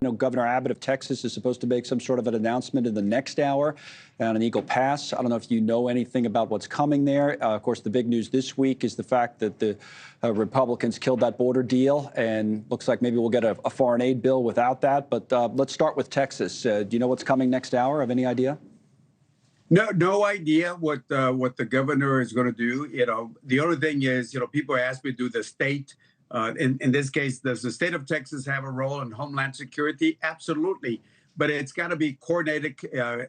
know Governor Abbott of Texas is supposed to make some sort of an announcement in the next hour on an Eagle Pass. I don't know if you know anything about what's coming there. Of course, the big news this week is the fact that the Republicans killed that border deal, and looks like maybe we'll get a foreign aid bill without that. But let's start with Texas. Do you know what's coming next hour? Have any idea? No idea what the governor is going to do. The only thing is, people ask me, do the state, in this case, does the state of Texas have a role in Homeland Security? Absolutely. But it's got to be coordinated.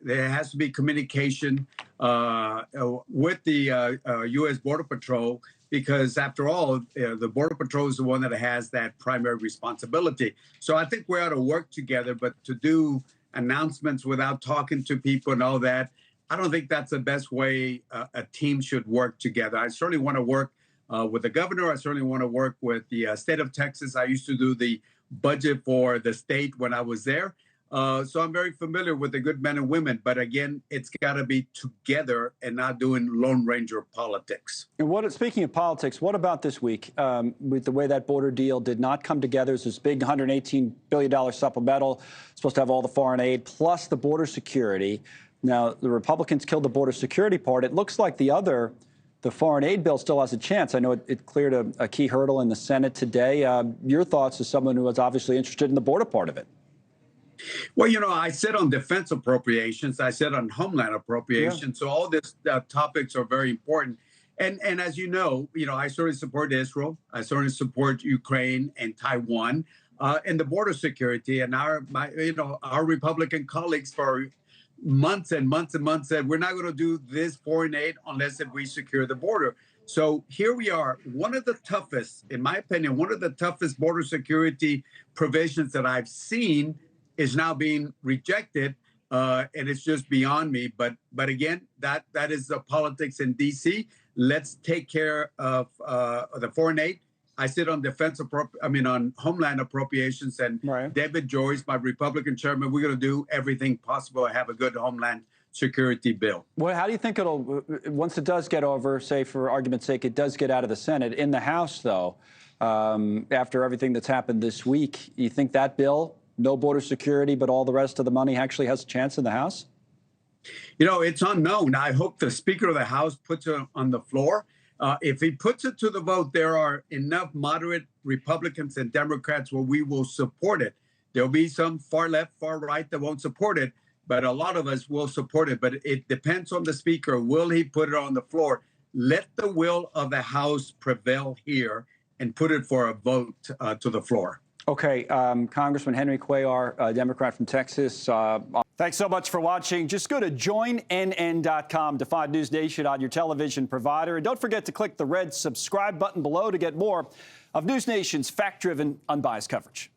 There has to be communication with the U.S. Border Patrol, because after all, the Border Patrol is the one that has that primary responsibility. So I think we ought to work together, but to do announcements without talking to people and all that, I don't think that's the best way a team should work together. I certainly want to work with the governor. I certainly want to work with the state of Texas. I used to do the budget for the state when I was there. So I'm very familiar with the good men and women. But again, it's got to be together and not doing Lone Ranger politics. And speaking of politics, what about this week with the way that border deal did not come together? There's this big $118 billion supplemental, supposed to have all the foreign aid, plus the border security. Now, the Republicans killed the border security part. It looks like the foreign aid bill still has a chance. I know it cleared a key hurdle in the Senate today. Your thoughts as someone who was obviously interested in the border part of it? Well, I sit on defense appropriations. I sit on homeland appropriations. Yeah. So all these topics are very important. And as you know, I certainly support Israel. I certainly support Ukraine and Taiwan and the border security. And our Republican colleagues for months and months and months said, we're not going to do this foreign aid unless if we secure the border. So here we are. One of the toughest, in my opinion, one of the toughest border security provisions that I've seen is now being rejected. And it's just beyond me. But again, that is the politics in D.C. Let's take care of the foreign aid. I sit on on Homeland Appropriations, and right. David Joyce, my Republican chairman, we're going to do everything possible to have a good Homeland Security bill. Well, how do you think once it does get over, say for argument's sake, it does get out of the Senate, in the House, though, after everything that's happened this week, you think that bill, no border security, but all the rest of the money, actually has a chance in the House? It's unknown. I hope the Speaker of the House puts it on the floor. If he puts it to the vote, there are enough moderate Republicans and Democrats where we will support it. There'll be some far left, far right that won't support it, but a lot of us will support it. But it depends on the Speaker. Will he put it on the floor? Let the will of the House prevail here and put it for a vote to the floor. Okay, Congressman Henry Cuellar, a Democrat from Texas. Thanks so much for watching. Just go to joinnn.com to find News Nation on your television provider. And don't forget to click the red subscribe button below to get more of News Nation's fact-driven, unbiased coverage.